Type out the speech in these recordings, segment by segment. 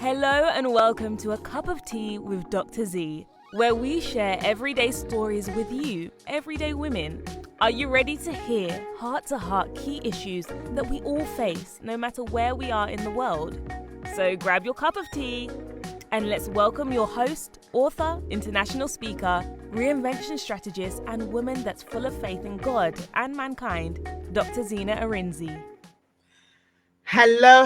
Hello and welcome to A Cup of Tea with Dr. Zee, where we share everyday stories with you, everyday women. Are you ready to hear heart-to-heart key issues that we all face, no matter where we are in the world? So grab your cup of tea and let's welcome your host, author, international speaker, reinvention strategist, and woman that's full of faith in God and mankind, Dr. Zee Podcast. Hello,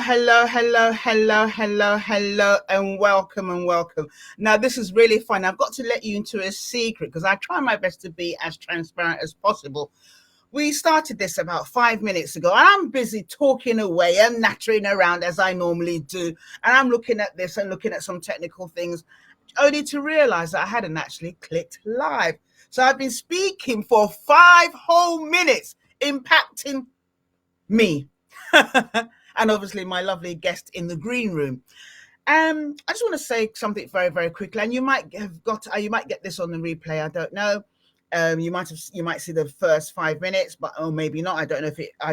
and welcome. Now, this is really fun. I've got to let you into a secret because I try my best to be as transparent as possible. We started this about 5 minutes ago, and I'm busy talking away and nattering around as I normally do. And I'm looking at this and looking at some technical things, only to realize that I hadn't actually clicked live. So I've been speaking for 5 whole minutes, impacting me. And obviously my lovely guest in the green room. I just want to say something very, very quickly, and you might get this on the replay. I don't know. You might see the first 5 minutes, but maybe not. I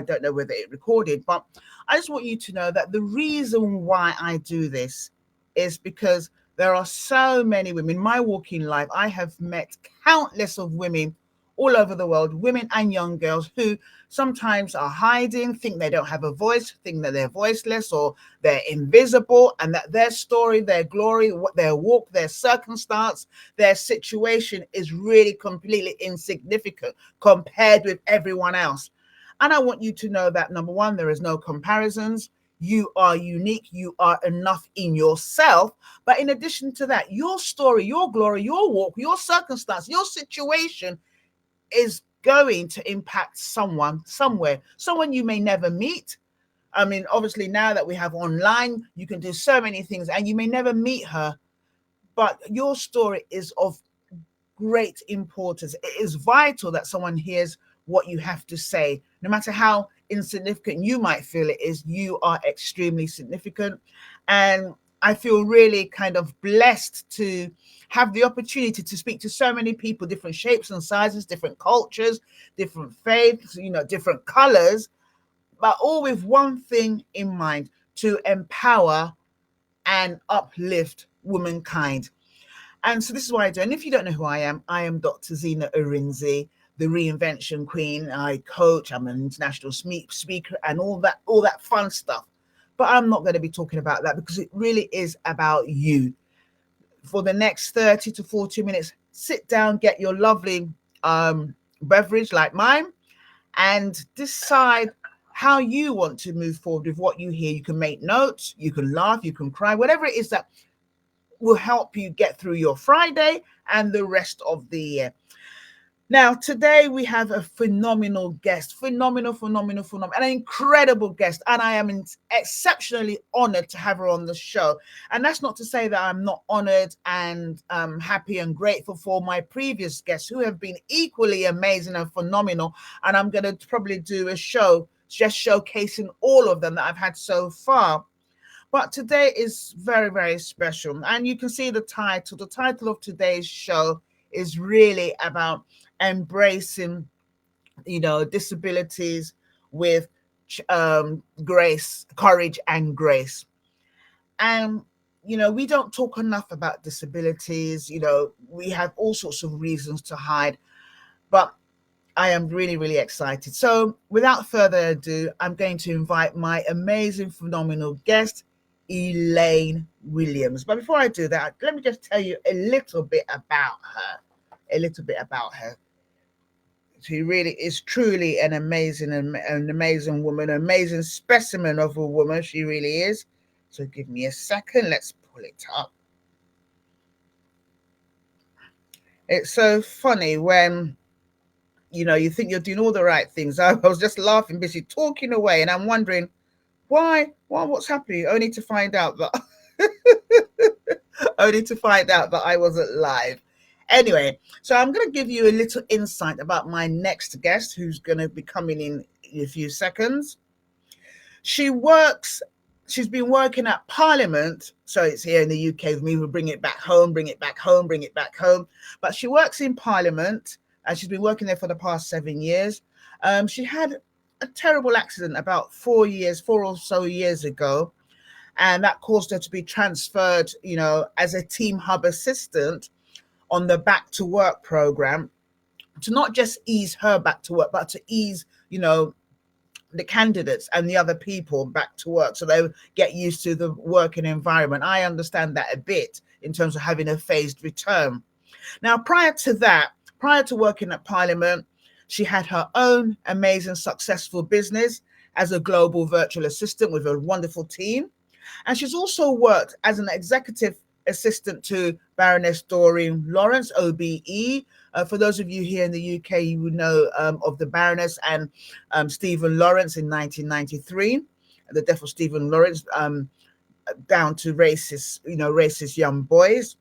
don't know whether it recorded. But I just want you to know that the reason why I do this is because there are so many women. In my walking life, I have met countless of women all over the world, women and young girls who sometimes are hiding, think they don't have a voice, think that they're voiceless or they're invisible, and that their story, their glory, what their walk, their circumstance, their situation is really completely insignificant compared with everyone else. And I want you to know that, number one, there is no comparisons. You are unique. You are enough in yourself. But in addition to that, your story, your glory, your walk, your circumstance, your situation is going to impact someone somewhere, someone you may never meet. I mean, obviously now that we have online, you can do so many things and you may never meet her, but your story is of great importance. It is vital that someone hears what you have to say. No matter how insignificant you might feel it is, you are extremely significant. And I feel really kind of blessed to have the opportunity to speak to so many people, different shapes and sizes, different cultures, different faiths, different colors, but all with one thing in mind: to empower and uplift womankind. And so this is what I do. And if you don't know who I am Dr. Zee Podcast, the reinvention queen. I coach, I'm an international speaker and all that fun stuff. But I'm not going to be talking about that because it really is about you. For the next 30 to 40 minutes, sit down, get your lovely beverage like mine, and decide how you want to move forward with what you hear. You can make notes, you can laugh, you can cry, whatever it is that will help you get through your Friday and the rest of the year. Now, today we have a phenomenal guest, phenomenal, an incredible guest. And I am exceptionally honored to have her on the show. And that's not to say that I'm not honored and happy and grateful for my previous guests who have been equally amazing and phenomenal. And I'm going to probably do a show just showcasing all of them that I've had so far. But today is very, very special. And you can see the title. The title of today's show is really about embracing, disabilities with grace, courage, and grace. And, we don't talk enough about disabilities. We have all sorts of reasons to hide, but I am really, really excited. So without further ado, I'm going to invite my amazing, phenomenal guest, Elaine Williams. But before I do that, let me just tell you a little bit about her. She really is truly an amazing woman, an amazing specimen of a woman. She really is. So give me a second. Let's pull it up. It's so funny when, you think you're doing all the right things. I was just laughing, busy talking away, and I'm wondering, why, what's happening? Only to find out that I wasn't live. Anyway, so I'm going to give you a little insight about my next guest, who's going to be coming in a few seconds. She's been working at Parliament, so it's here in the UK with me. We'll bring it back home. But she works in Parliament, and she's been working there for the past 7 years. She had a terrible accident about 4 or so years ago, And that caused her to be transferred, as a team hub assistant on the back to work program, to not just ease her back to work, but to ease, the candidates and the other people back to work, so they get used to the working environment. I understand that a bit in terms of having a phased return. Now, prior to working at Parliament, she had her own amazing, successful business as a global virtual assistant with a wonderful team. And she's also worked as an executive assistant to Baroness Doreen Lawrence, OBE. For those of you here in the UK, you would know of the Baroness and Stephen Lawrence in 1993, the death of Stephen Lawrence, down to racist young boys.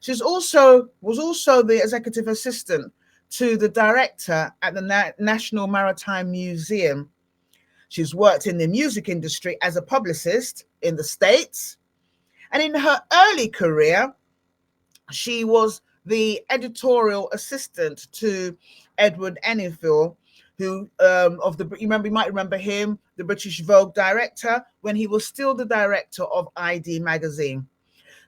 She's was also the executive assistant to the director at the National Maritime Museum. She's worked in the music industry as a publicist in the States. And in her early career, she was the editorial assistant to Edward Enninful, who you might remember him, the British Vogue director, when he was still the director of ID magazine.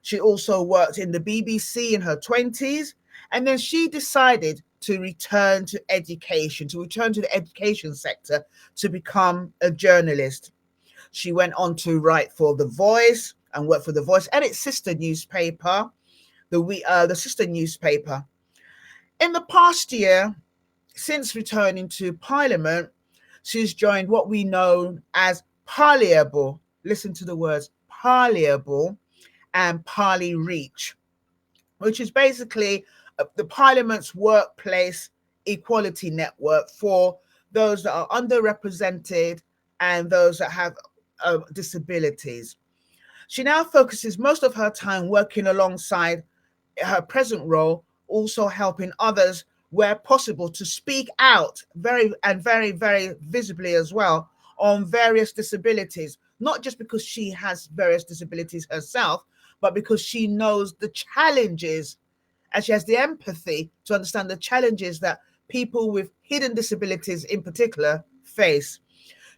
She also worked in the BBC in her 20s, and then she decided to return to the education sector to become a journalist. She went on to write for The Voice and work for The Voice and its sister newspaper, the sister newspaper. In the past year, since returning to Parliament, she's joined what we know as Parliable. Listen to the words Parliable and Parley Reach, which is basically the Parliament's workplace equality network for those that are underrepresented and those that have disabilities. She now focuses most of her time working alongside her present role, also helping others where possible to speak out very, very visibly as well on various disabilities, not just because she has various disabilities herself, but because she knows the challenges and she has the empathy to understand the challenges that people with hidden disabilities in particular face.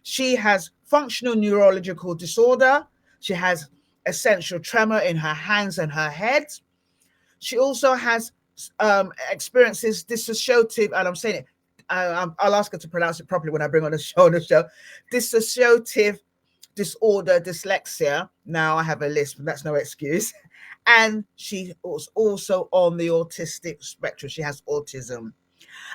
She has functional neurological disorder. She has essential tremor in her hands and her head. She also has experiences dissociative, and I'm saying it, I'll ask her to pronounce it properly when I bring on the show. Dissociative disorder, dyslexia. Now I have a list, but that's no excuse. And she was also on the autistic spectrum. She has autism.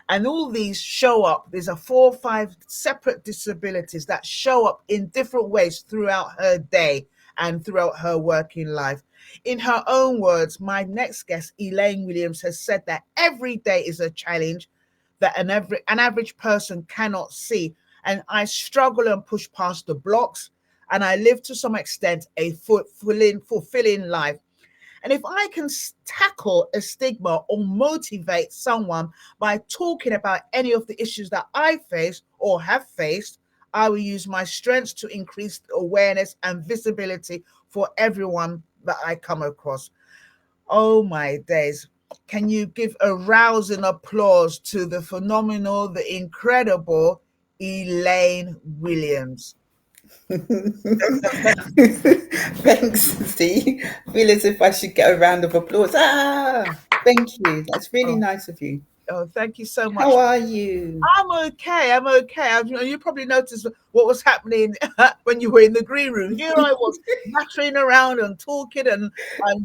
And all these show up. These are 4 or 5 separate disabilities that show up in different ways throughout her day and throughout her working life. In her own words, my next guest, Elaine Williams, has said that every day is a challenge that an average person cannot see. And I struggle and push past the blocks, and I live to some extent a fulfilling life. And if I can tackle a stigma or motivate someone by talking about any of the issues that I face or have faced, I will use my strengths to increase awareness and visibility for everyone that I come across. Oh my days. Can you give a rousing applause to the phenomenal, the incredible Elaine Williams? Thanks, Zee. I feel as if I should get a round of applause. Thank you. That's really nice of you. Oh, thank you so much. How are you? I'm okay. You probably noticed what was happening when you were in the green room. Here I was nattering around and talking and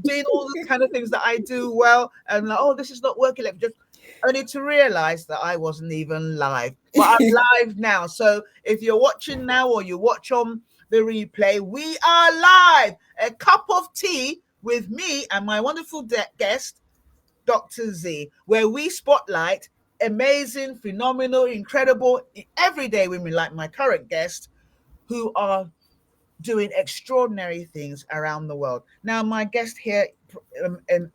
doing all the kind of things that I do well. And this is not working. Just only to realize that I wasn't even live. But I'm live now. So if you're watching now or you watch on the replay, we are live. A cup of tea with me and my wonderful guest, Dr. Zee, where we spotlight amazing, phenomenal, incredible, everyday women like my current guest who are doing extraordinary things around the world. Now, my guest here,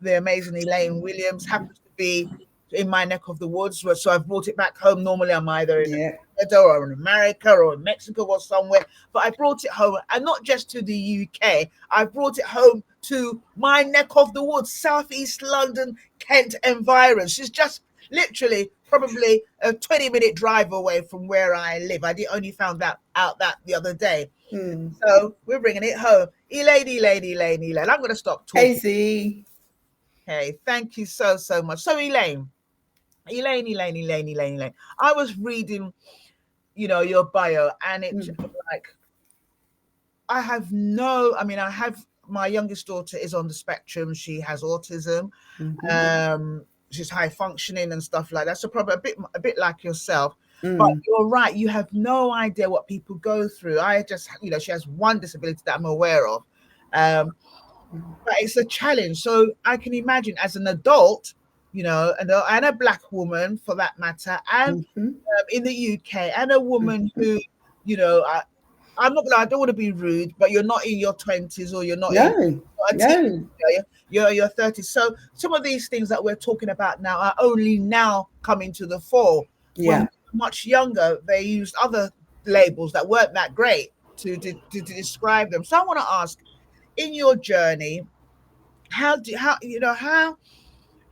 the amazing Elaine Williams, happens to be in my neck of the woods, so I've brought it back home. Normally, I'm either in Canada or in America or in Mexico or somewhere, but I brought it home, and not just to the UK. I brought it home to my neck of the woods, Southeast London, Kent environs. She's just literally probably a 20-minute drive away from where I live. I only found out that the other day. Mm. So we're bringing it home. Elaine. I'm going to stop Hey, talking. Z. Okay, thank you so much. So Elaine. I was reading, your bio, and it's like I have my youngest daughter is on the spectrum. She has autism. She's high functioning and stuff like that. So probably a bit like yourself. But you're right. You have no idea what people go through. I just, she has one disability that I'm aware of. But it's a challenge. So I can imagine as an adult, and a black woman for that matter, and in the UK, and a woman who, I'm not gonna. I don't want to be rude, but you're not in your 20s, or you're not in No, a teen, you're 30s. So some of these things that we're talking about now are only now coming to the fore. When we were much younger, they used other labels that weren't that great to describe them. So I want to ask, in your journey, how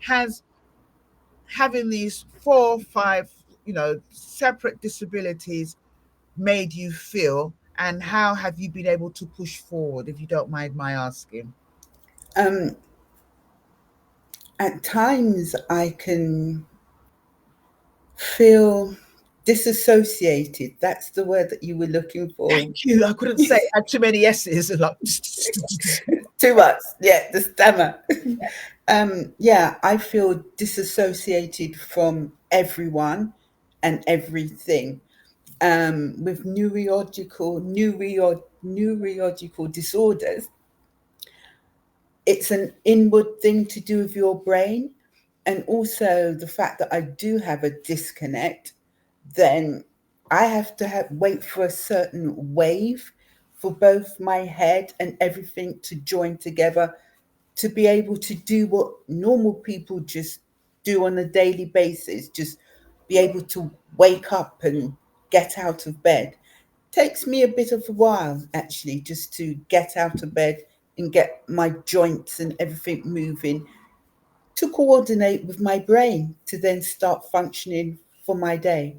has having these 4 or 5, separate disabilities made you feel, and how have you been able to push forward, if you don't mind my asking? At times I can feel disassociated. That's the word that you were looking for. Thank you. I couldn't say I had too many S's. Like, Too much. Yeah, the stammer. I feel disassociated from everyone and everything. With neurological disorders, it's an inward thing to do with your brain. And also the fact that I do have a disconnect, then I have to wait for a certain wave for both my head and everything to join together to be able to do what normal people just do on a daily basis, just be able to wake up and get out of bed. Takes me a bit of a while, actually, just to get out of bed and get my joints and everything moving, to coordinate with my brain to then start functioning for my day.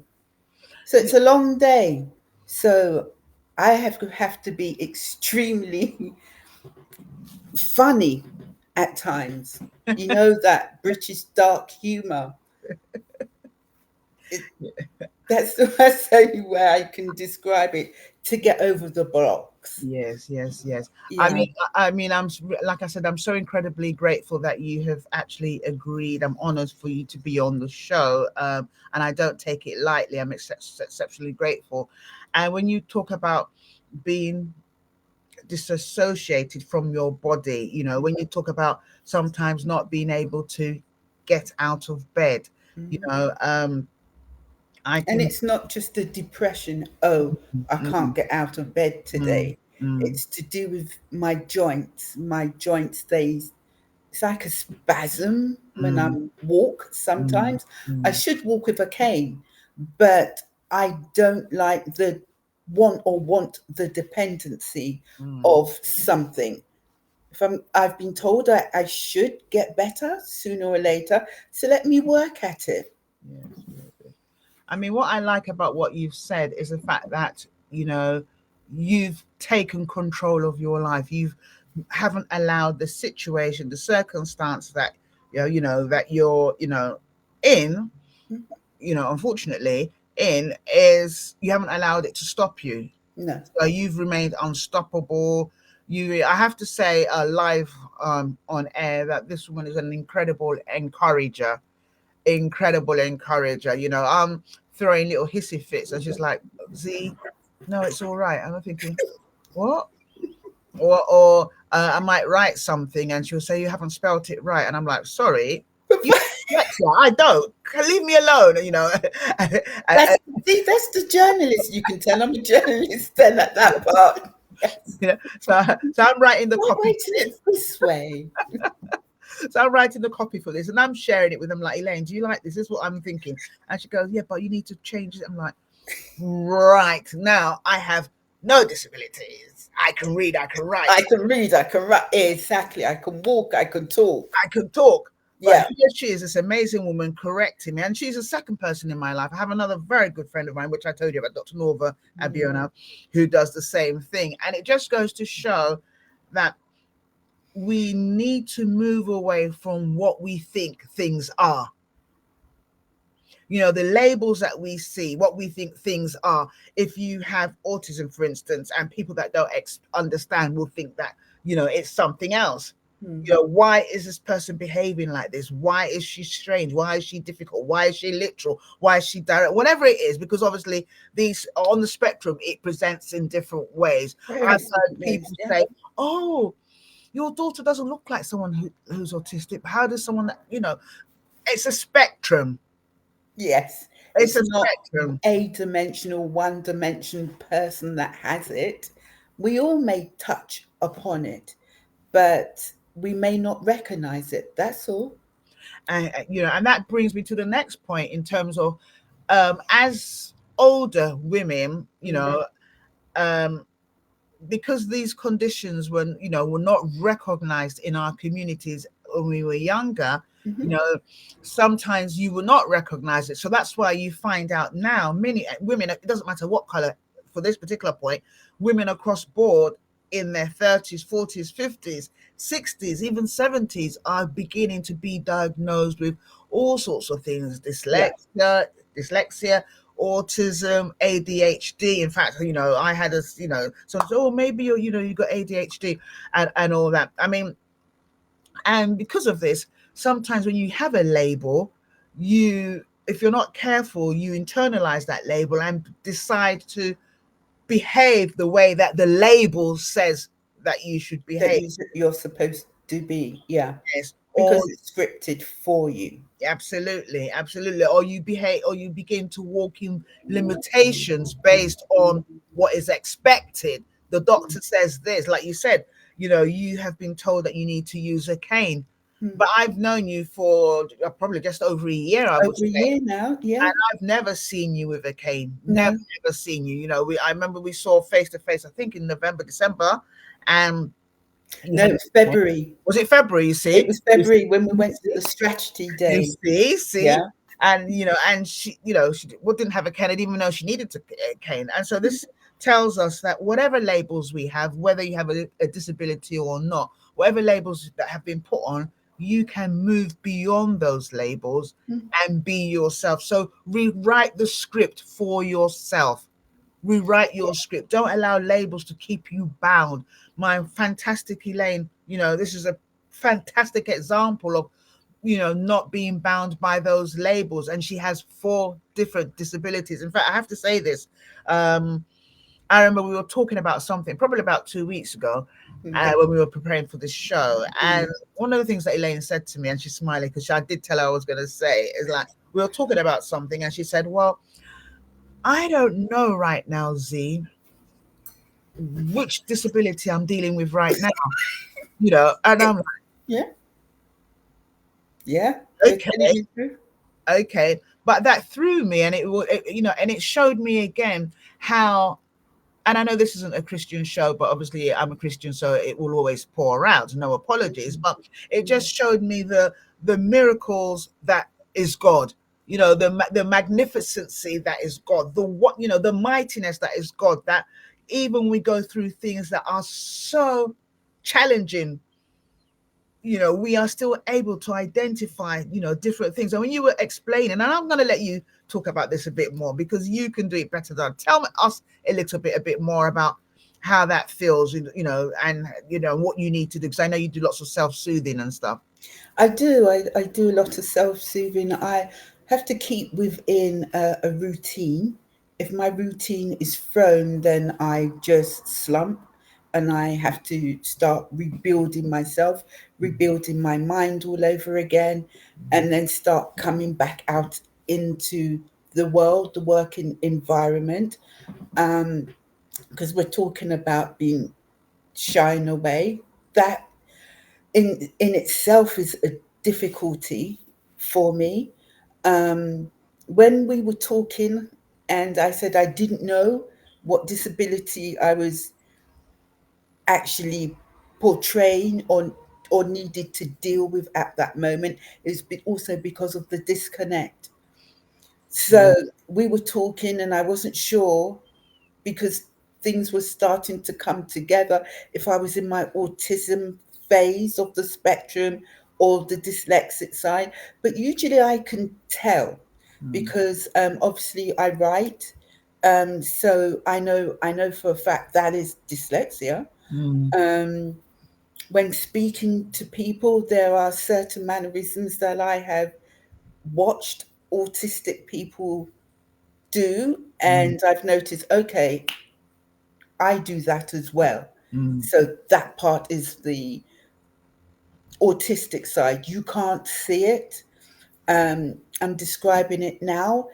So it's a long day. So I have to be extremely funny at times. You know, that British dark humour. That's the only way I can describe it, to get over the blocks. Yes. Yeah. I mean, I'm, like I said, I'm so incredibly grateful that you have actually agreed. I'm honored for you to be on the show, and I don't take it lightly. I'm exceptionally grateful. And when you talk about being disassociated from your body, when you talk about sometimes not being able to get out of bed, I And can. it's not just a depression, oh, I can't get out of bed Mm, today. mm, It's to do with my joints. My joints, it's like a spasm when I mm, walk mm, sometimes. I mm, should walk with a cane, but I don't like want the dependency mm. of something. I've been told I should get better sooner or later, so let me work at it. Yes, yes. I mean, what I like about what you've said is the fact that, you've taken control of your life. You haven't allowed the situation, the circumstance that, that you're, in, unfortunately, is you haven't allowed it to stop you. No. So you've remained unstoppable. I have to say, live on air, that this woman is an incredible encourager. I'm throwing little hissy fits, and she's like, Z, no, it's all right. And I'm thinking, what? Or I might write something, and she'll say, you haven't spelt it right. And I'm like, sorry, you dyslexia, I don't. Leave me alone, That's that's the journalist. You can tell I'm a journalist then at that part. Yes. So I'm writing the Why copy. writing it this way? So I'm writing the copy for this, and I'm sharing it with them. Like, Elaine, do you like this? This is what I'm thinking. And she goes, yeah, but you need to change it. I'm like, right, now I have no disabilities. I can read, I can write, I can read, I can write. Exactly. I can walk, I can talk. I can talk. But Yeah. here she is, this amazing woman correcting me. And she's the second person in my life. I have another very good friend of mine, which I told you about, Dr. Norva Abiona, who does the same thing. And it just goes to show that we need to move away from what we think things are. The labels that we see, what we think things are. If you have autism, for instance, and people that don't understand will think that, it's something else. Why is this person behaving like this? Why is she strange? Why is she difficult? Why is she literal? Why is she direct? Whatever it is, because obviously these on the spectrum, it presents in different ways. I've heard people say, oh, your daughter doesn't look like someone who's autistic. How does someone, it's a spectrum. Yes. It's a not spectrum. a dimensional, one dimension person that has it. We all may touch upon it, but we may not recognize it. That's all. And that brings me to the next point in terms of as older women, because these conditions were not recognized in our communities when we were younger. Sometimes you will not recognize it. So that's why you find out now many women, it doesn't matter what color, for this particular point, women across board in their 30s, 40s, 50s, 60s, even 70s are beginning to be diagnosed with all sorts of things: dyslexia, autism, ADHD. In fact, I had so maybe you got ADHD and all that. I mean, and because of this, sometimes when you have a label, if you're not careful, you internalize that label and decide to behave the way that the label says that you should behave. That you're supposed to be. Yeah. Yes. Because it's scripted for you. Absolutely. Or you begin to walk in limitations based on what is expected. The doctor says this, like you said, you have been told that you need to use a cane. But I've known you for probably just over a year, I would say. Over a year now, yeah. And I've never seen you with a cane. No. Never seen you. I remember we saw face to face, I think in November, December, and no, it was February. Was it February? You see, it was February when we went to the strategy day. You see, yeah. And and she, she didn't have a cane. I didn't even know she needed a cane. And so this tells us that whatever labels we have, whether you have a disability or not, whatever labels that have been put on, you can move beyond those labels and be yourself. So rewrite the script for yourself. Rewrite your script. Don't allow labels to keep you bound. My fantastic Elaine, this is a fantastic example of, not being bound by those labels. And she has 4 different disabilities. In fact, I have to say this. I remember we were talking about something probably about 2 weeks ago when we were preparing for this show. And one of the things that Elaine said to me, and she's smiling because I did tell her I was going to say, is like, we were talking about something and she said, well, I don't know right now, Zee, which disability I'm dealing with right now, and I'm like, yeah, okay, but that threw me, and and it showed me again how, and I know this isn't a Christian show, but obviously I'm a Christian, so it will always pour out, no apologies, but it just showed me the miracles that is God. The magnificency that is God, the mightiness that is God, that even we go through things that are so challenging, we are still able to identify, different things. And when you were explaining, and I'm going to let you talk about this a bit more because you can do it better than tell us a bit more about how that feels, and what you need to do, because I know you do lots of self-soothing and stuff. I do a lot of self-soothing. I have to keep within a routine. If my routine is thrown, then I just slump and I have to start rebuilding myself, rebuilding my mind all over again, and then start coming back out into the world, the working environment. Because we're talking about being shying away. That in itself is a difficulty for me. When we were talking and I said I didn't know what disability I was actually portraying or needed to deal with at that moment is also because of the disconnect. So we were talking, and I wasn't sure because things were starting to come together if I was in my autism phase of the spectrum or the dyslexic side. But usually I can tell because obviously I write. So I know for a fact that is dyslexia. When speaking to people, there are certain mannerisms that I have watched autistic people do, and I've noticed, okay, I do that as well. So that part is the autistic side. You can't see it. I'm describing it now.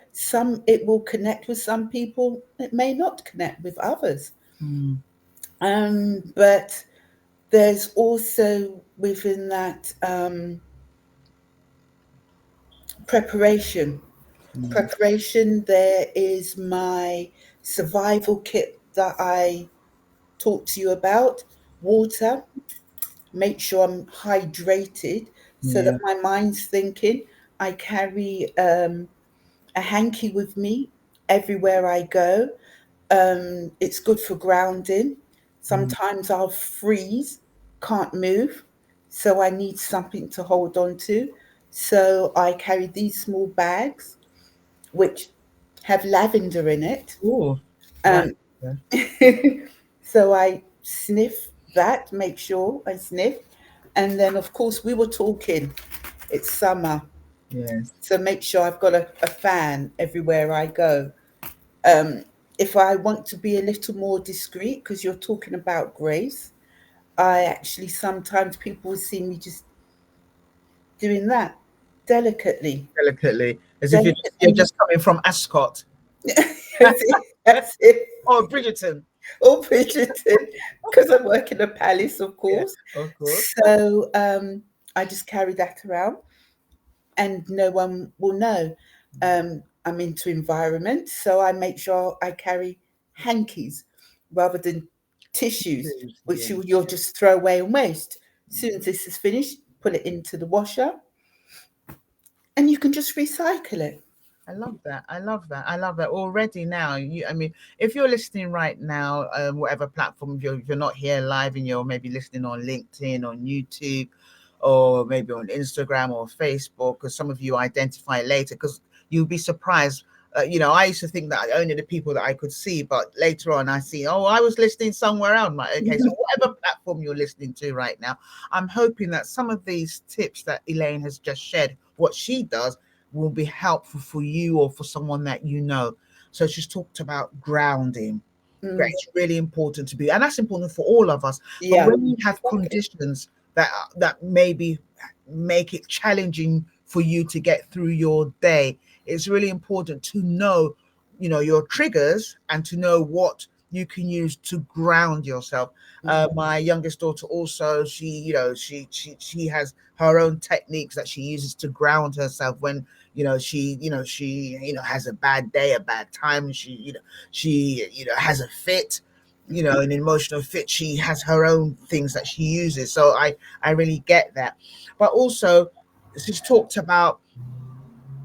It will connect with some people. It may not connect with others. But there's also within that preparation. Preparation. There is my survival kit that I talked to you about. Water. Make sure I'm hydrated so that my mind's thinking. I carry a hanky with me everywhere I go. It's good for grounding. Sometimes I'll freeze, can't move, so I need something to hold on to. So I carry these small bags, which have lavender in it. Oh, right. Um, so I sniff that, make sure I sniff. And then, of course, we were talking, it's summer. Yes. So make sure I've got a fan everywhere I go. If I want to be a little more discreet, because you're talking about grace, I actually sometimes people will see me just doing that delicately. Delicately, as if you're Delicately. just coming from Ascot That's it. or Bridgerton. Or Bridgerton, because I work in a palace, of Yeah, course. of course. So I just carry that around, and no one will know. I'm into environment, so I make sure I carry hankies rather than tissues, which Yeah. you'll just throw away and waste. As soon as this is finished, put it into the washer, and you can just recycle it. I love that. I love that. I love that already now. I mean, if you're listening right now, whatever platform, if you're not here live and you're maybe listening on LinkedIn, on YouTube, or maybe on Instagram or Facebook, because some of you identify later, because you'll be surprised. I used to think that only the people that I could see, but later on I see, oh, I was listening somewhere else. Right? Okay, so whatever platform you're listening to right now, I'm hoping that some of these tips that Elaine has just shared, what she does, will be helpful for you or for someone that you know. So she's talked about grounding. Mm, It's really important to be, and that's important for all of us. But yeah. when you have conditions that maybe make it challenging for you to get through your day, it's really important to know, your triggers and to know what you can use to ground yourself. My youngest daughter also, she has her own techniques that she uses to ground herself when she has a bad day, a bad time. She has a fit, an emotional fit. She has her own things that she uses. So I really get that. But also, she's talked about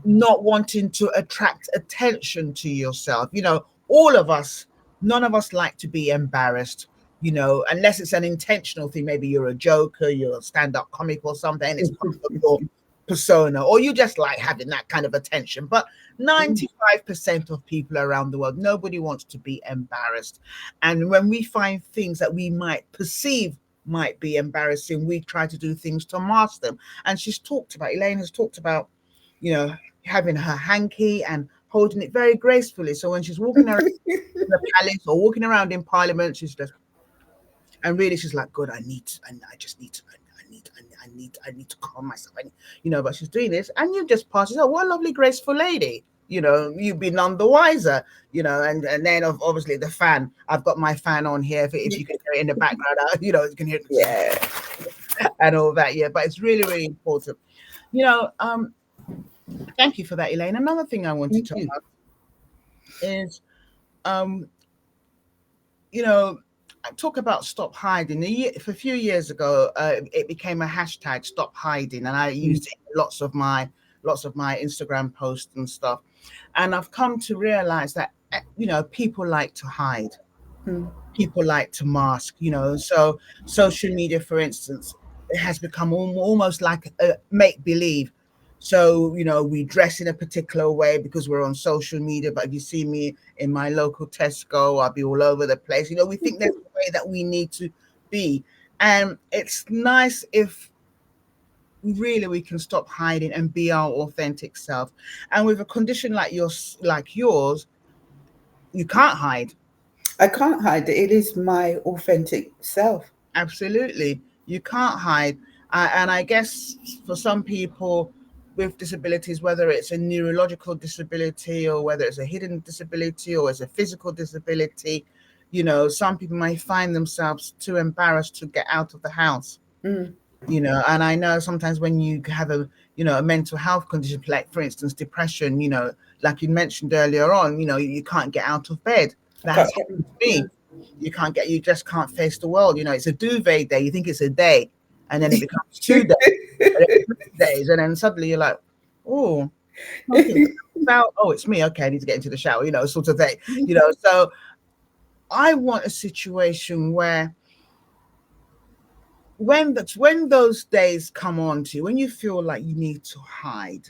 not wanting to attract attention to yourself. All of us, none of us like to be embarrassed, unless it's an intentional thing. Maybe you're a joker, you're a stand-up comic or something, and it's part of your persona, or you just like having that kind of attention. But 95% of people around the world, nobody wants to be embarrassed. And when we find things that we might perceive might be embarrassing, we try to do things to mask them. And Elaine has talked about, having her hanky and holding it very gracefully. So when she's walking around in the palace or walking around in Parliament, she's just, and really she's like, God, I just need to, I need to calm myself. But she's doing this, and you just pass it. Oh, what a lovely, graceful lady. You'd be none the wiser. And then obviously the fan. I've got my fan on here. If you can hear it in the background, you can hear it. Yeah. And all that. Yeah, but it's really, really important. Thank you for that, Elaine. Another thing I wanted to ask is, you know, talk about stop hiding. A few years ago, it became a hashtag, stop hiding, and I used it in lots of my Instagram posts and stuff. And I've come to realize that people like to hide, Mm. people like to mask. So social media, for instance, it has become almost like a make believe. So, we dress in a particular way because we're on social media. But if you see me in my local Tesco, I'll be all over the place. We think there's a way that we need to be. And it's nice if we can stop hiding and be our authentic self. And with a condition like yours, you can't hide. I can't hide it. It is my authentic self. Absolutely. You can't hide. And I guess for some people with disabilities, whether it's a neurological disability or whether it's a hidden disability or it's a physical disability, some people may find themselves too embarrassed to get out of the house. Mm. And I know sometimes when you have a mental health condition, like for instance, depression, like you mentioned earlier on, you can't get out of bed. That's happened to me. You just can't face the world. It's a duvet day. You think it's a day, and then it becomes 2 days, and then 3 days, and then suddenly you're like, oh, it's me. Okay, I need to get into the shower, sort of thing. So I want a situation where when those days come on to you, when you feel like you need to hide,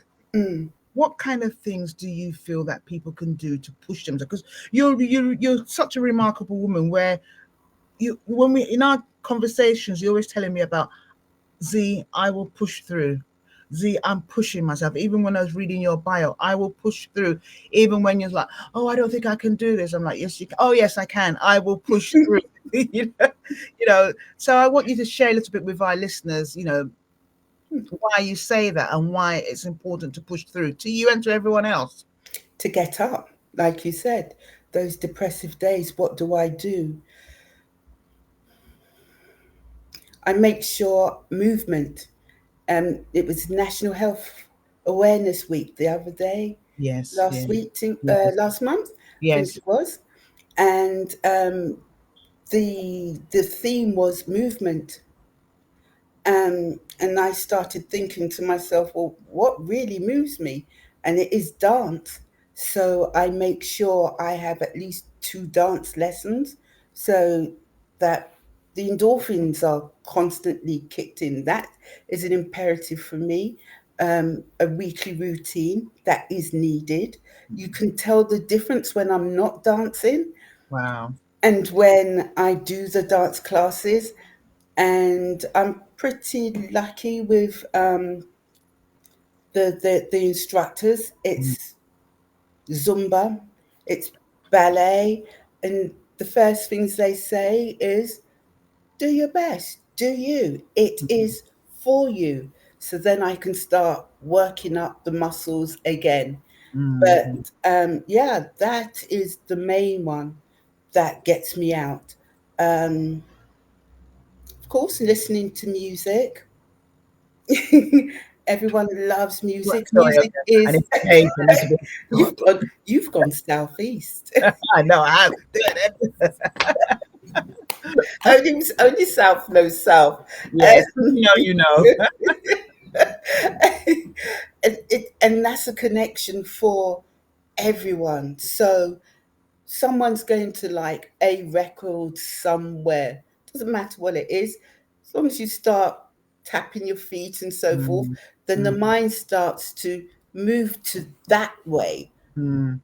what kind of things do you feel that people can do to push themselves? Because you're such a remarkable woman. Where when we in our conversations, you're always telling me about Zee, I will push through. Zee, I'm pushing myself. Even when I was reading your bio, I will push through. Even when you're like, oh, I don't think I can do this. I'm like, yes, you can. Oh, yes, I can. I will push through. So I want you to share a little bit with our listeners, why you say that and why it's important to push through to you and to everyone else. To get up, like you said, those depressive days, what do? I make sure movement. It was National Health Awareness Week the other day. Yes. Last week, last month. Yes. I think it was. And the theme was movement. And I started thinking to myself, well, what really moves me? And it is dance. So I make sure I have at least 2 dance lessons so that the endorphins are constantly kicked in. That is an imperative for me. A weekly routine that is needed. You can tell the difference when I'm not dancing. Wow. And when I do the dance classes. And I'm pretty lucky with the instructors. It's Zumba, it's ballet, and the first things they say is, do your best, do you. It is for you. So then I can start working up the muscles again. But that is the main one that gets me out. Of course, listening to music. Everyone loves music. Sorry, Music is. I need to pay for this. You've gone southeast. I know I have. only south knows south. Yes, you know. And that's a connection for everyone. So someone's going to like a record somewhere. Doesn't matter what it is, as long as you start tapping your feet and so forth, then the mind starts to move to that way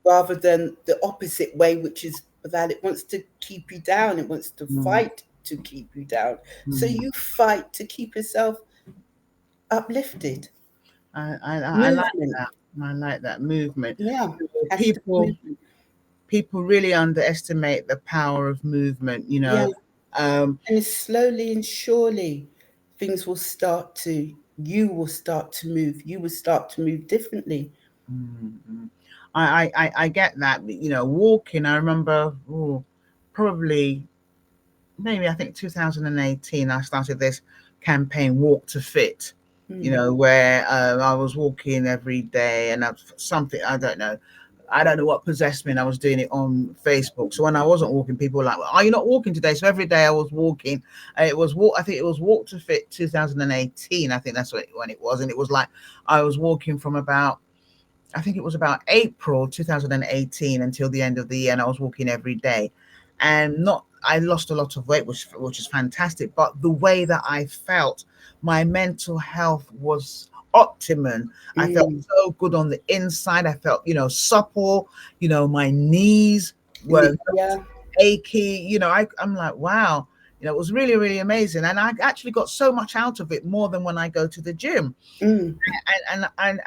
rather than the opposite way, which is that it wants to keep you down. It wants to fight to keep you down. So you fight to keep yourself uplifted. I like that. I like that movement. Yeah. People really underestimate the power of movement, Yeah. And slowly and surely things will start to, you will start to move. You will start to move differently. I get that. Walking, I remember probably maybe I think 2018 I started this campaign, Walk to Fit, where I was walking every day, and something, I don't know, I don't know what possessed me, and I was doing it on Facebook. So when I wasn't walking, people were like, well, "Are you not walking today?" So every day I was walking. It was walk. I think it was Walk to Fit 2018. I think that's when it was, and it was like I was walking from about, I think it was about April 2018 until the end of the year, and I was walking every day, and not. I lost a lot of weight, which is fantastic. But the way that I felt, my mental health was optimum. I felt Mm. so good on the inside. I felt, supple. My knees were Yeah. achy. I'm like, wow. It was really, really amazing, and I actually got so much out of it, more than when I go to the gym. Mm.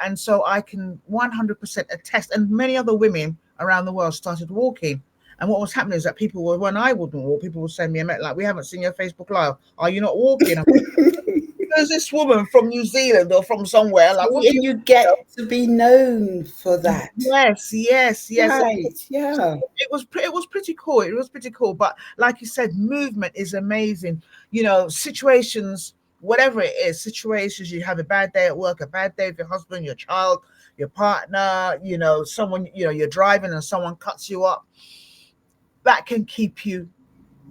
And so I can 100% attest. And many other women around the world started walking. And what was happening is that people were, when I wouldn't walk, people would send me a message like, "We haven't seen your Facebook Live. Are you not walking?" I'm like, "There's this woman from New Zealand or from somewhere. Like, what do And you get to be known for that. Yes, yes, yes. Right. Yeah. It was pretty cool. It was pretty cool. But like you said, movement is amazing. Situations, whatever it is, situations, you have a bad day at work, a bad day with your husband, your child, your partner, someone, you're driving and someone cuts you up. That can keep you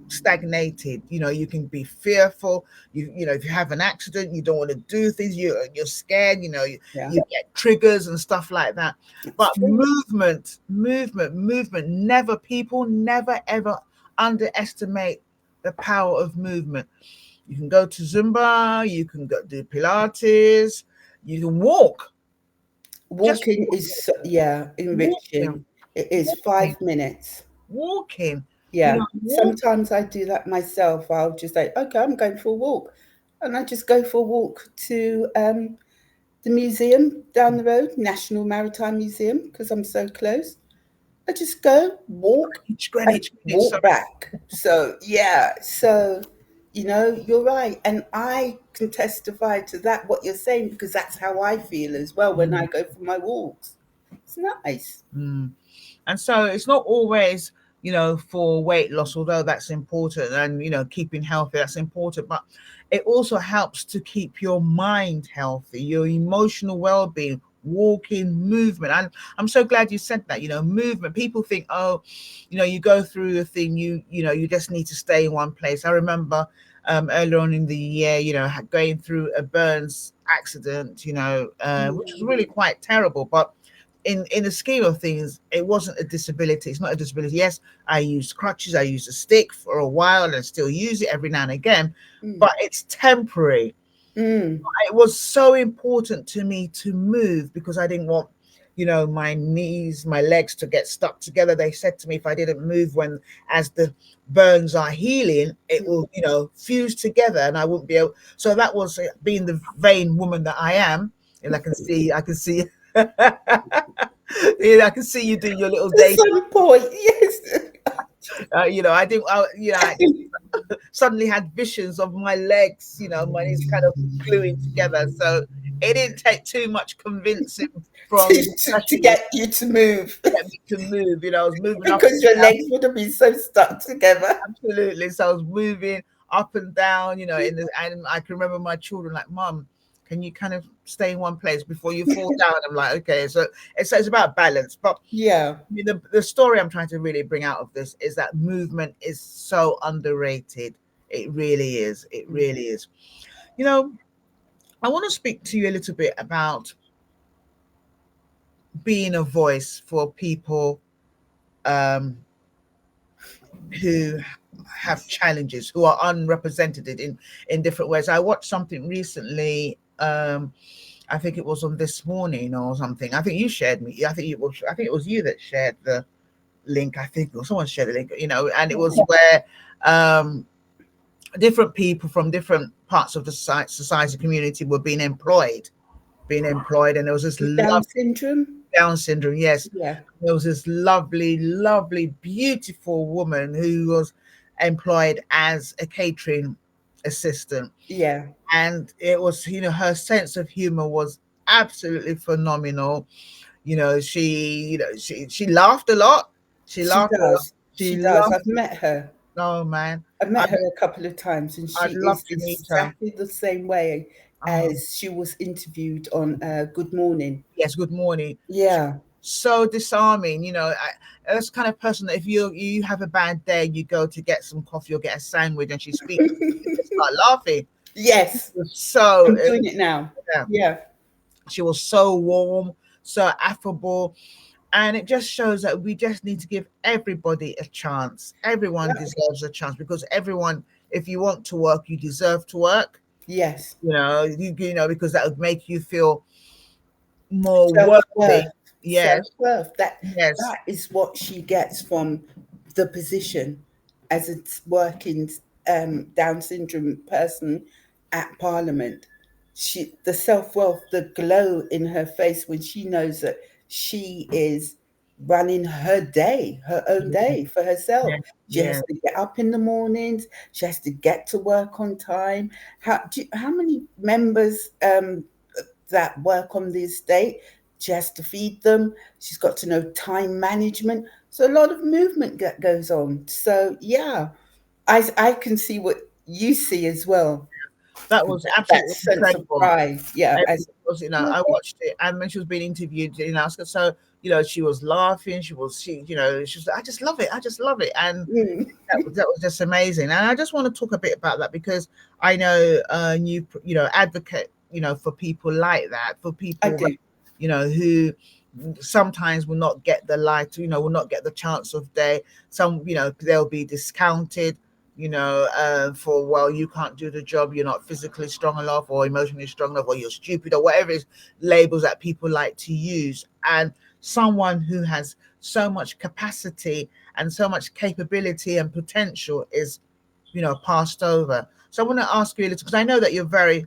stagnated. You can be fearful. If you have an accident, you don't want to do things. You're scared. Yeah. You get triggers and stuff like that. But true. movement. Never, people never ever underestimate the power of movement. You can go to Zumba. You can go do Pilates. You can walk. Walking is, enriching. Walking. It is 5 minutes. Walking. Yeah. Walk. Sometimes I do that myself. I'll just say, okay, I'm going for a walk. And I just go for a walk to the museum down the road, National Maritime Museum, because I'm so close. I just go, walk, and Greenwich. walk back. So, yeah. So, you're right. And I can testify to that, what you're saying, because that's how I feel as well when I go for my walks. It's nice. And so it's not always, for weight loss, although that's important, and, keeping healthy, that's important. But it also helps to keep your mind healthy, your emotional well-being, walking, movement. And I'm so glad you said that, movement. People think, oh, you go through a thing, you just need to stay in one place. I remember earlier on in the year, going through a burns accident, which was really quite terrible. But in the scheme of things, it wasn't a disability. It's not a disability. Yes, I used crutches. I used a stick for a while and still use it every now and again, but it's temporary. It was so important to me to move because I didn't want, my knees, my legs to get stuck together. They said to me, if I didn't move as the burns are healing, it will, fuse together and I wouldn't be able. So that was being the vain woman that I am. And I can see. I can see you do your little At day. some point, yes. I didn't. I suddenly had visions of my legs. My knees kind of gluing together. So it didn't take too much convincing from to get you to move. get me to move. I was moving up Because and your down. legs would have been so stuck together. Absolutely. So I was moving up and down. And I can remember my children like, "Mum, can you kind of stay in one place before you fall down?" I'm like, okay. So it's about balance. But Yeah. I mean, the story I'm trying to really bring out of this is that movement is so underrated. It really is. It really is. I want to speak to you a little bit about being a voice for people who have challenges, who are unrepresented in different ways. I watched something recently. I think it was on This Morning or something. I think you shared me. I think it was you that shared the link. I think, or someone shared the link. And it was where different people from different parts of the society community were being employed, and there was this Down syndrome. Down syndrome. Yes, Yeah. there was this lovely, beautiful woman who was employed as a catering assistant. Yeah. And it was, her sense of humor was absolutely phenomenal. She laughed a lot. She laughed a lot. Does. She does. I've met her. Oh man, I've met her a couple of times, and I'd she love is to meet her. exactly the same way as she was interviewed on Good Morning. Yes, Good Morning. Yeah. so disarming. That's the kind of person that if you have a bad day, you go to get some coffee or get a sandwich, and she speaks, you just start laughing. Yes, So I'm doing it now. yeah, Yeah, she was so warm, so affable. And it just shows that we just need to give everybody a chance. Everyone yeah. deserves a chance, because everyone, if you want to work, you deserve to work. Yes. Because that would make you feel more worthy. Self-worth. Yes, Self-worth. That yes, that is what she gets from the position as a working Down syndrome person at Parliament. The self-worth, the glow in her face when she knows that she is running her day, her own day for herself. yes, She has yes. to get up in the mornings. She has to get to work on time. How many members that work on the estate? She has to feed them. She's got to know time management. So a lot of movement goes on. So yeah, I can see what you see as well. That was That absolutely sense of incredible. pride. Yeah. As Because I watched it, and when she was being interviewed, so she was laughing. She was. I just love it. I just love it, and mm, that was just amazing. And I just want to talk a bit about that, because I know you advocate for people like that, for I people do. who sometimes will not get the light, will not get the chance of day. Some, they'll be discounted, for, well, you can't do the job, you're not physically strong enough or emotionally strong enough, or you're stupid, or whatever is labels that people like to use. And someone who has so much capacity and so much capability and potential is passed over. So I want to ask you a little, because I know that you're very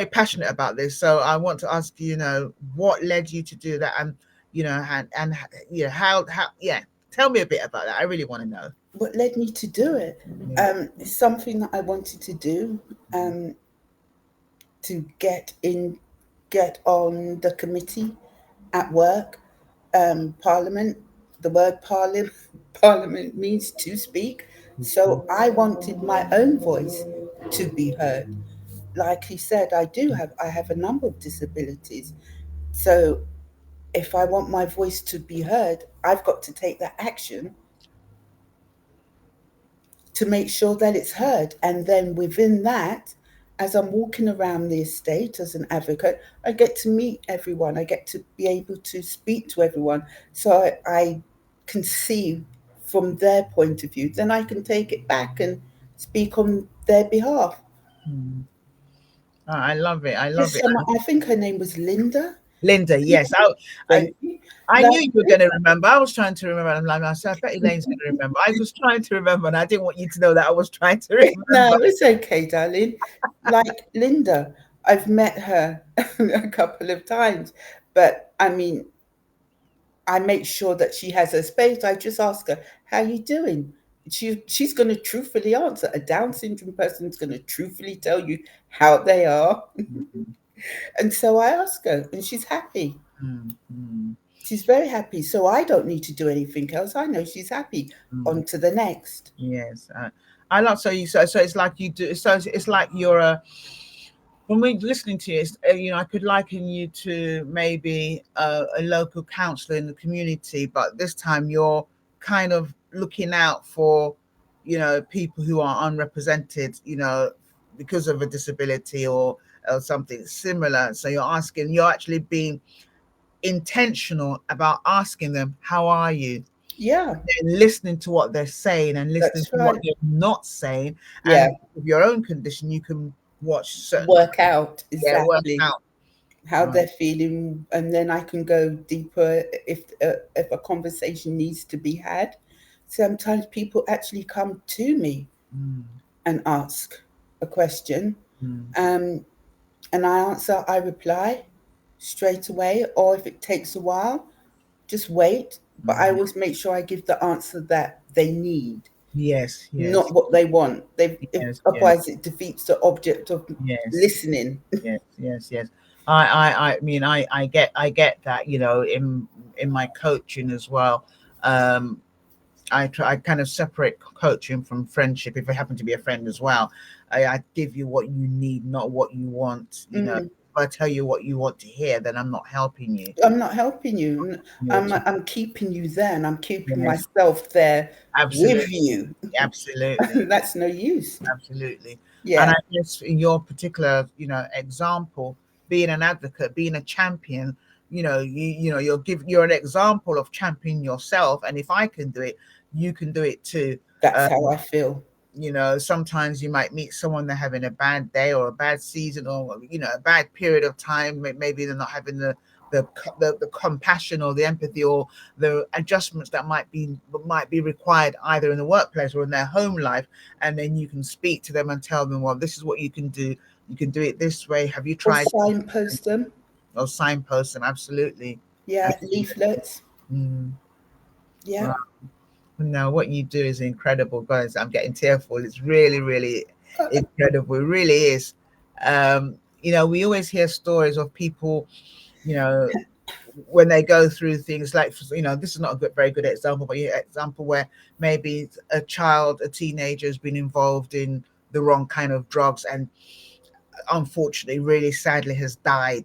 passionate about this. So I want to ask you, what led you to do that, and how tell me a bit about that. I really want to know. What led me to do it? Yeah. It's something that I wanted to do. To get on the committee at work, Parliament. The word Parliament, Parliament means to speak. So I wanted my own voice to be heard. Like he said, I have a number of disabilities. So if I want my voice to be heard, I've got to take that action to make sure that it's heard. And then within that, as I'm walking around the estate as an advocate, I get to meet everyone. I get to be able to speak to everyone. So I can see from their point of view. Then I can take it back and speak on their behalf. Hmm. Oh, I love it. I love This it. summer, I think her name was Linda. Linda, yes. I, Thank you. I knew you were Lovely. going to remember. I was trying to remember. I'm like, I said, I bet Elaine's going to remember. I was trying to remember, and I didn't want you to know that I was trying to remember. No, it's okay, darling. Like Linda, I've met her a couple of times, but I mean, I make sure that she has her space. I just ask her, "How you doing?" She's going to truthfully answer. A Down syndrome person is going to truthfully tell you how they are, Mhm, and so I ask her, and she's happy. mm, mm, She's very happy. So I don't need to do anything else. I know she's happy. mm. On to the next. Yes, I love. So it's like you do. So it's like you're a. When we're listening to you, I could liken you to maybe a local councillor in the community, but this time you're kind of looking out for, people who are unrepresented, because of a disability or something similar. So you're actually being intentional about asking them, how are you? Yeah, And listening to what they're saying and listening that's to what right. they're not saying. Yeah, And with your own condition, you can watch certain, work out work exactly out. how Right. they're feeling, and then I can go deeper if a conversation needs to be had. Sometimes people actually come to me Mm, and ask a question, mm, um, and I answer. I reply straight away, or if it takes a while, just wait. But I mm. always make sure I give the answer that they need, Yes, yes, not what they want. yes, yes, Otherwise it defeats the object of yes, listening. yes, yes, yes. I mean, I get that, in my coaching as well. Um, I kind of separate coaching from friendship. If I happen to be a friend as well, I give you what you need, not what you want. Mm, I tell you what you want to hear, then I'm not helping you. I'm not helping you. You're just- I'm keeping you there, and I'm keeping yes, myself there absolutely, with you. absolutely, That's no use. absolutely. And Yeah, I guess in your particular, example, being an advocate, being a champion, you're an example of championing yourself. And if I can do it, you can do it too. that's how I feel. Sometimes you might meet someone they're having a bad day or a bad season, or a bad period of time. Maybe they're not having the compassion or the empathy or the adjustments that might be required either in the workplace or in their home life. And then you can speak to them and tell them, well, this is what you can do. You can do it this way. Have you Or tried? signpost them. Or signpost them. Absolutely. Yeah, leaflets. Mm. Yeah. Wow. No, what you do is incredible, guys. I'm getting tearful. It's really, really incredible. It really is. We always hear stories of people, when they go through things like, this is not a very good example, but example where maybe a teenager has been involved in the wrong kind of drugs and unfortunately really sadly has died,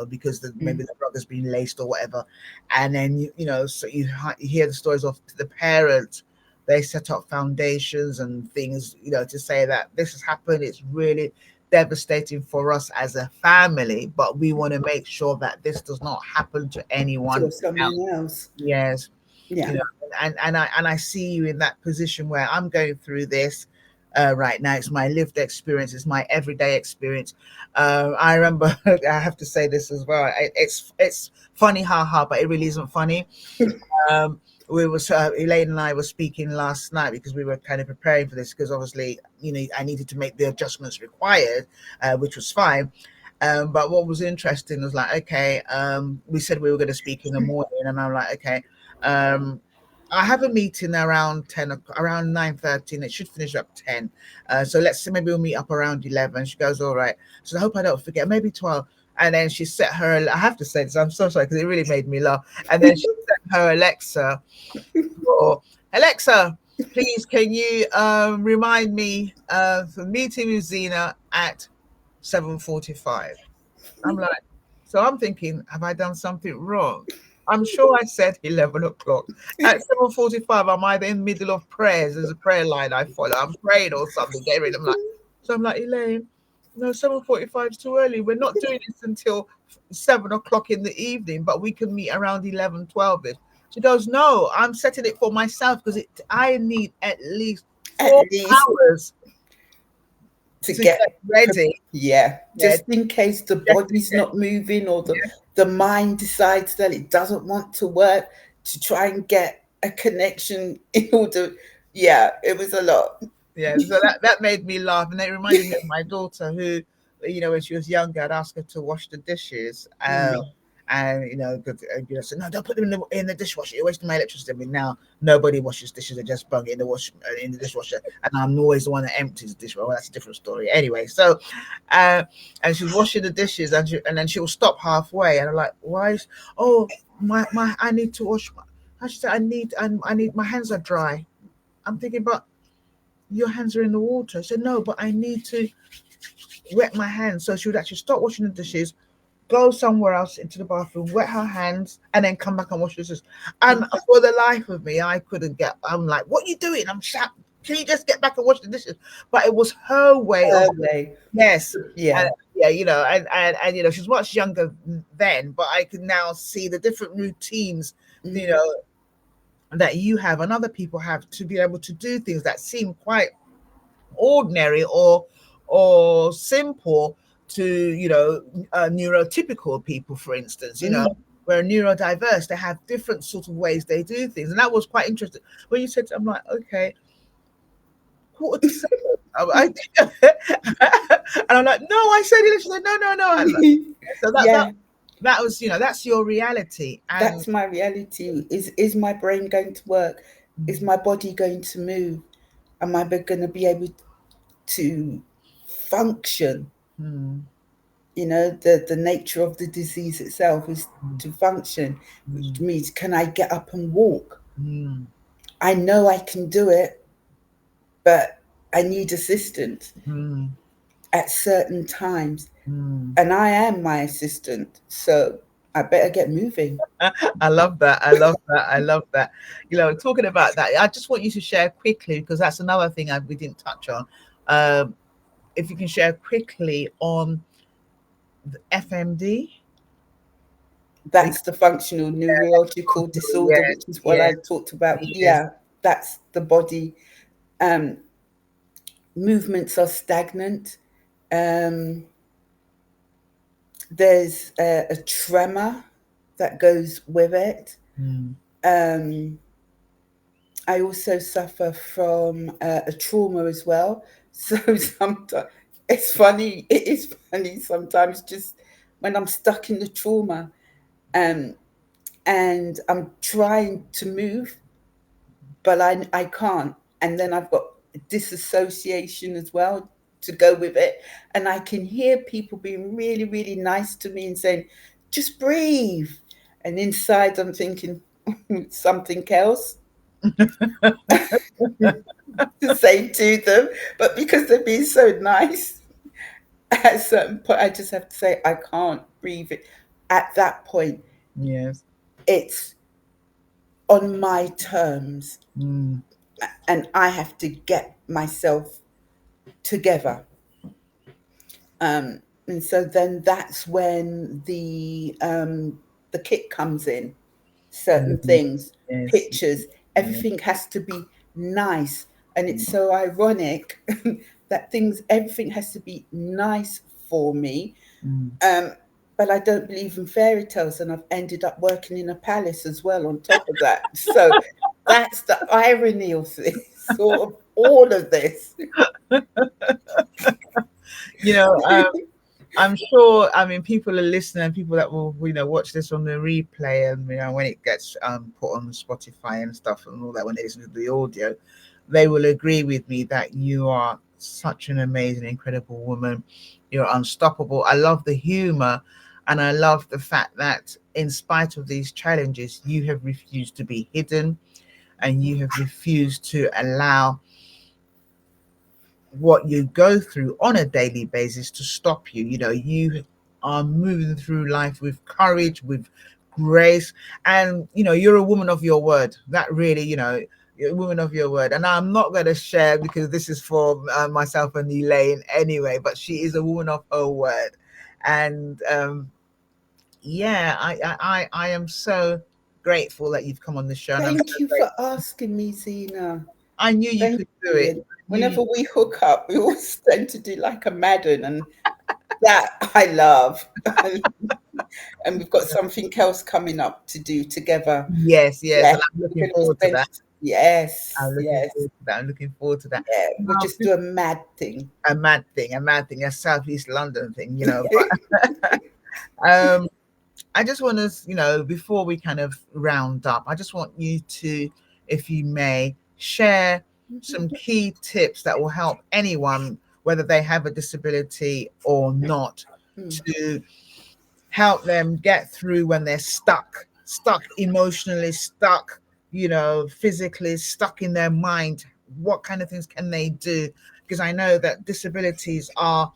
because maybe the drug has been laced or whatever. And then so you hear the stories of the parents. They set up foundations and things, to say that this has happened. It's really devastating for us as a family, but we want to make sure that this does not happen to anyone To someone else. Yes. Yeah. And I see you in that position where I'm going through this right now. It's my lived experience. It's my everyday experience. I remember, I have to say this as well. It's funny, haha, but it really isn't funny. Elaine and I were speaking last night because we were kind of preparing for this, because obviously, I needed to make the adjustments required, which was fine. But what was interesting was like, okay, we said we were going to speak in the morning, and I'm like, okay, I have a meeting around 10, around 9:30, and it should finish up 10. So let's say maybe we'll meet up around 11. She goes, all right. So I hope I don't forget, maybe 12. And then she set her, I have to say this, I'm so sorry, because it really made me laugh. And then she set her Alexa for, Alexa, please, can you remind me for meeting with Zena at 7:45? I'm like, so I'm thinking, have I done something wrong? I'm sure I said 11 o'clock. At 7:45, I'm either in the middle of prayers. There's a prayer line I follow. I'm praying or something, getting rid of them. So I'm like, Elaine, no, 7:45 is too early. We're not doing this until 7 o'clock in the evening, but we can meet around 11, 12. She goes, no, I'm setting it for myself because I need at least 4 hours to get ready. Just in case the body's not moving or the mind decides that it doesn't want to work, to try and get a connection in order. Yeah, it was a lot. Yeah, so that made me laugh, and it reminded me of my daughter who, when she was younger, I'd ask her to wash the dishes. And said, no, don't put them in the dishwasher. You're wasting my electricity. I mean, now nobody washes dishes; they just bung it in the dishwasher, and I'm always the one that empties the dishwasher. Well, that's a different story. Anyway, so, and she was washing the dishes, and then she will stop halfway, and I'm like, why? I need to wash. She said, I need my hands are dry. I'm thinking, but your hands are in the water. I said, no, but I need to wet my hands. So she would actually stop washing the dishes, go somewhere else into the bathroom, wet her hands, and then come back and wash the dishes. And for the life of me, I couldn't get, I'm like, what are you doing? I'm shut. Can you just get back and wash the dishes? But it was her way. Yes. Yeah. And she's much younger then, but I can now see the different routines, that you have and other people have to be able to do things that seem quite ordinary or simple to neurotypical people, for instance. Where neurodiverse, they have different sort of ways they do things, and that was quite interesting when you said, I'm like, okay, 6:45. And I'm like, no, I said it. She said, no. So that was, that's your reality. And that's my reality. Is my brain going to work? Is my body going to move? Am I going to be able to function? The nature of the disease itself is to function, which means, can I get up and walk? I know I can do it, but I need assistance. at certain times. Mm. And I am my assistant, so I better get moving. I love that. I love that. I love that. Talking about that, I just want you to share quickly because that's another thing we didn't touch on. If you can share quickly on the FMD. That's the functional neurological disorder, Yes, which is what I yes, talked about. yes. Yeah, that's the body. Um, movements are stagnant. Um, there's a tremor that goes with it. Mm. Um, I also suffer from a trauma as well. So sometimes it's funny. It is funny sometimes, just when I'm stuck in the trauma, um, and I'm trying to move, but I can't. And then I've got disassociation as well to go with it. And I can hear people being really, really nice to me and saying, just breathe. And inside I'm thinking something else to say to them. But because they're being so nice, at a certain point, I just have to say, I can't breathe it. At that point, Yes. it's on my terms, Mm. and I have to get myself together. And so then that's when the kit comes in. Certain Mm. things, Yes. pictures, Yes. everything has to be nice, and it's so ironic that everything has to be nice for me. Mm. Um, but I don't believe in fairy tales, and I've ended up working in a palace as well on top of that. So that's the irony of this, sort of all of this. You know, um, I'm sure. I mean, people are listening. People that will, watch this on the replay, and when it gets put on Spotify and stuff and all that, when they listen to the audio, they will agree with me that you are such an amazing, incredible woman. You're unstoppable. I love the humor, and I love the fact that, in spite of these challenges, you have refused to be hidden, and you have refused to allow what you go through on a daily basis to stop you. You are moving through life with courage, with grace, and you're a woman of your word. That really, you're a woman of your word. And I'm not going to share because this is for myself and Elaine anyway, but she is a woman of her word. And yeah, I am so grateful that you've come on the show, and I'm so Thank you for grateful. asking me, Zena. I knew you Thank could do you. it. And I knew whenever we hook up, we always tend to do like a Madden, and that I love. And we've got something else coming up to do together. Yes, yes, Yeah, and I'm we're looking going to forward to spend. that. Yes, I'm looking yes, forward to that. I'm looking forward to that. yeah. We'll Now, just do a mad thing. a mad thing, a Southeast London thing, But I just want to, before we kind of round up, I just want you to, if you may, share some key tips that will help anyone, whether they have a disability or not, Mm. to help them get through when they're stuck emotionally, stuck, physically, stuck in their mind. What kind of things can they do? Because I know that disabilities are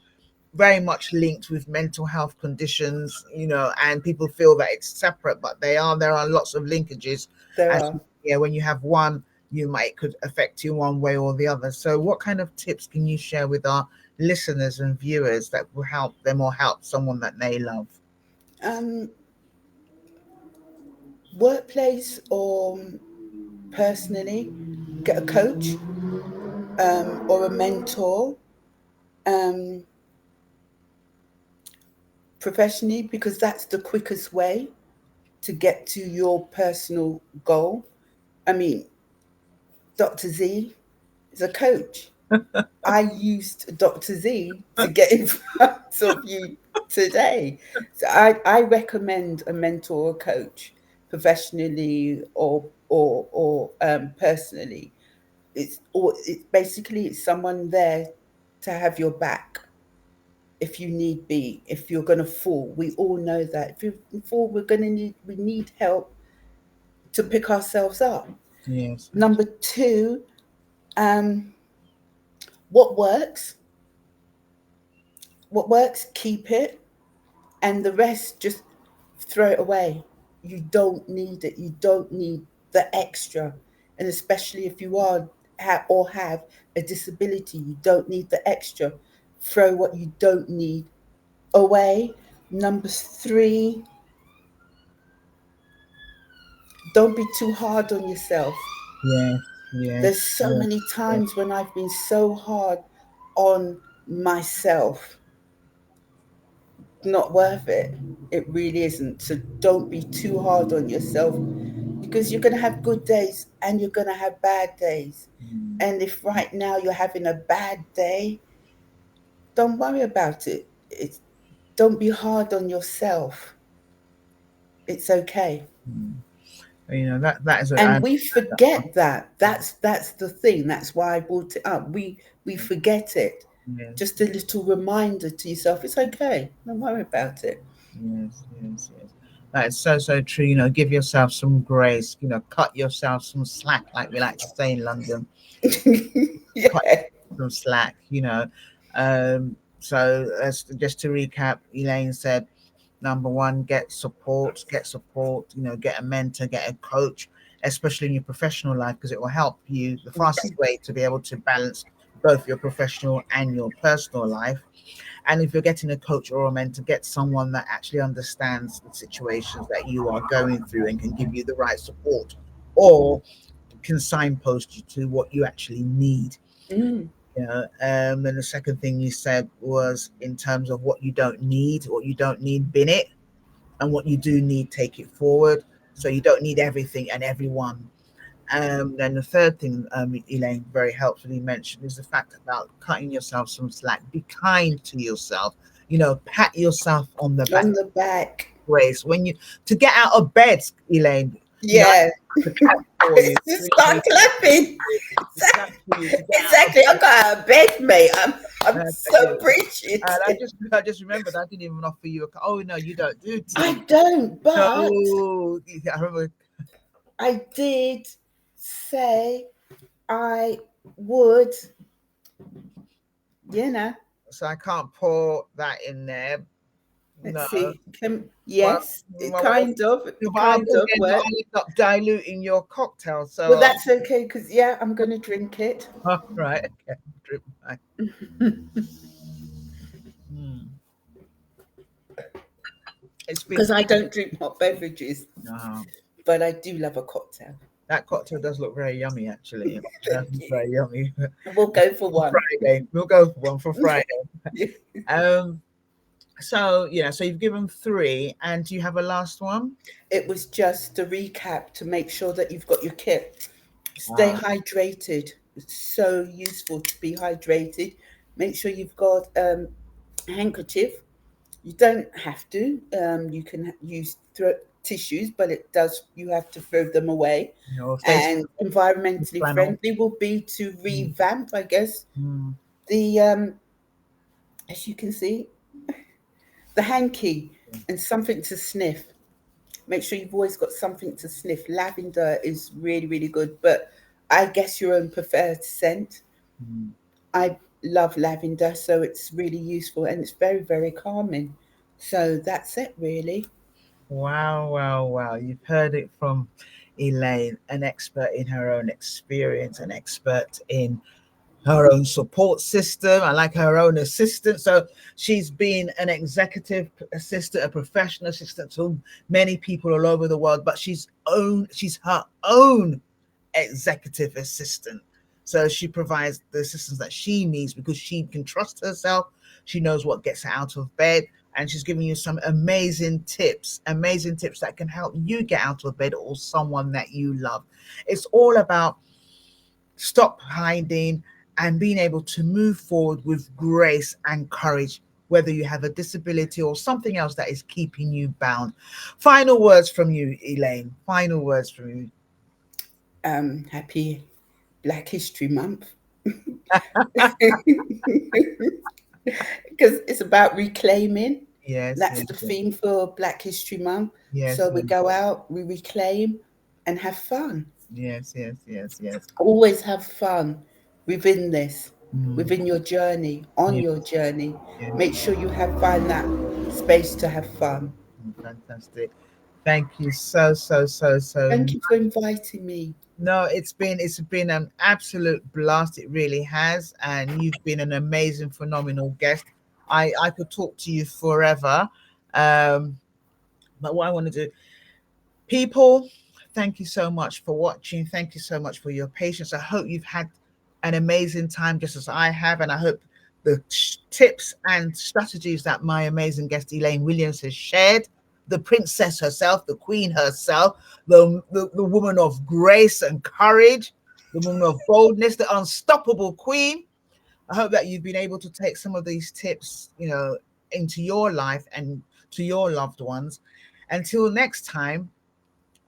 very much linked with mental health conditions, and people feel that it's separate, but there are lots of linkages. There As are. yeah, when you have one, it could affect you one way or the other. So what kind of tips can you share with our listeners and viewers that will help them or help someone that they love? Um, Workplace or personally, get a coach, or a mentor. Um, Professionally, because that's the quickest way to get to your personal goal. I mean, Dr. Z is a coach. I used Dr. Z to get in front of you today. So I recommend a mentor or coach, professionally or personally. It's basically it's someone there to have your back if you need be, if you're gonna fall. We all know that. If you fall, we need help to pick ourselves up. Yes. Number two, um, what works? what works, keep it, and the rest just throw it away. You don't need it. You don't need the extra, and especially if you are or have a disability, you don't need the extra. Throw what you don't need away. Number three, don't be too hard on yourself. Yes, There's yes, so yes, many yes. times when I've been so hard on myself. Not worth it. It really isn't. So don't be too hard on yourself, because you're going to have good days and you're going to have bad days. Mm, And if right now you're having a bad day, don't worry about it. Don't be hard on yourself. It's okay. mm. That is I And we understand that one. forget that. That's the thing. That's why I brought it up. We forget it. Yes, Just a little reminder to yourself. It's okay. Don't worry about it. yes, yes, yes. That is so, so true. Give yourself some grace. Cut yourself some slack, like we like to say in London. Cut Yeah. some slack. So just to recap, Elaine said, number one, get support, get a mentor, get a coach, especially in your professional life, because it will help you. The fastest way to be able to balance both your professional and your personal life. And if you're getting a coach or a mentor, get someone that actually understands the situations that you are going through and can give you the right support, or can signpost you to what you actually need. Mm. Then the second thing you said was, in terms of what you don't need, bin it, and what you do need, take it forward. So you don't need everything and everyone. Then the third thing, Elaine very helpfully mentioned, is the fact about cutting yourself some slack. Be kind to yourself. Pat yourself on the back. On the back. Grace, when you to get out of bed, Elaine. I Yeah. have to clap for you. Just start clapping. To clap for you to get out of Exactly. I got out of bed, mate. I'm bed. so appreciative. And I just remembered I didn't even offer you a. Oh no, you don't do I tea. don't, but No, I remember. I did say I would, you know. So I can't pour that in there. Let's No. see. Well, Yes, it kind of but then I'll works. end up diluting your cocktail. Well, So, that's okay because yeah, I'm gonna drink it right, okay, drip back. Mm. It's been because I don't drink hot beverages, no. but I do love a cocktail. That cocktail does look very yummy, actually. Thank That's you. very yummy. We'll go for one. Friday, we'll go for one for Friday. Um. So yeah, so you've given three, and do you have a last one? It was just a recap to make sure that you've got your kit. Stay Wow. hydrated. It's so useful to be hydrated. Make sure you've got a handkerchief. You don't have to. You can use tissues, but it does. You have to throw them away. Face And environmentally flannel. friendly will be to revamp, I guess, Mm. the as you can see, the hanky and something to sniff. Make sure you've always got something to sniff. Lavender is really, really good, but I guess your own preferred scent. Mm. I love lavender, so it's really useful and it's very, very calming. So that's it, really. Wow, wow, wow. You've heard it from Elaine, an expert in her own experience, an expert in her own support system. I like her own assistant. So she's been an executive assistant, a professional assistant to many people all over the world, but she's her own executive assistant. So she provides the assistance that she needs because she can trust herself. She knows what gets her out of bed. And she's giving you some amazing tips that can help you get out of bed, or someone that you love. It's all about stop hiding and being able to move forward with grace and courage, whether you have a disability or something else that is keeping you bound. Final words from you, Elaine. Final words from you. Happy Black History Month. Because it's about reclaiming. Yes, That's yes, the yes, theme for Black History Month. yes, So we go out, we reclaim, and have fun. yes, yes, yes, yes. Always have fun within this. within your journey, on Yeah. your journey. Yeah. Make sure you find that space to have fun. Fantastic. Thank you so Thank much. you for inviting me. No, it's been an absolute blast. It really has, and you've been an amazing, phenomenal guest. I could talk to you forever, but what I want to do, people, thank you so much for watching. Thank you so much for your patience. I hope you've had an amazing time, just as I have, and I hope the tips and strategies that my amazing guest Elaine Williams has shared, the princess herself, the queen herself, the woman of grace and courage, the woman of boldness, the unstoppable queen. I hope that you've been able to take some of these tips, into your life and to your loved ones. Until next time,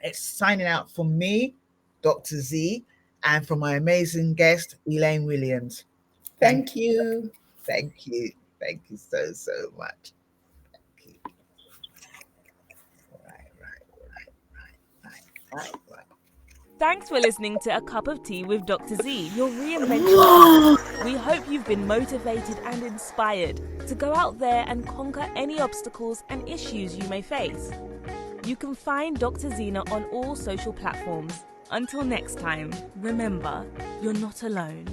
it's signing out from me, Dr. Z, and from my amazing guest, Elaine Williams. Thank Thank you. Thank you. Thank you so much. Thank you. Right. Thanks for listening to A Cup of Tea with Dr. Z, your reinvention coach. We hope you've been motivated and inspired to go out there and conquer any obstacles and issues you may face. You can find Dr. Zena on all social platforms. Until next time, remember, you're not alone.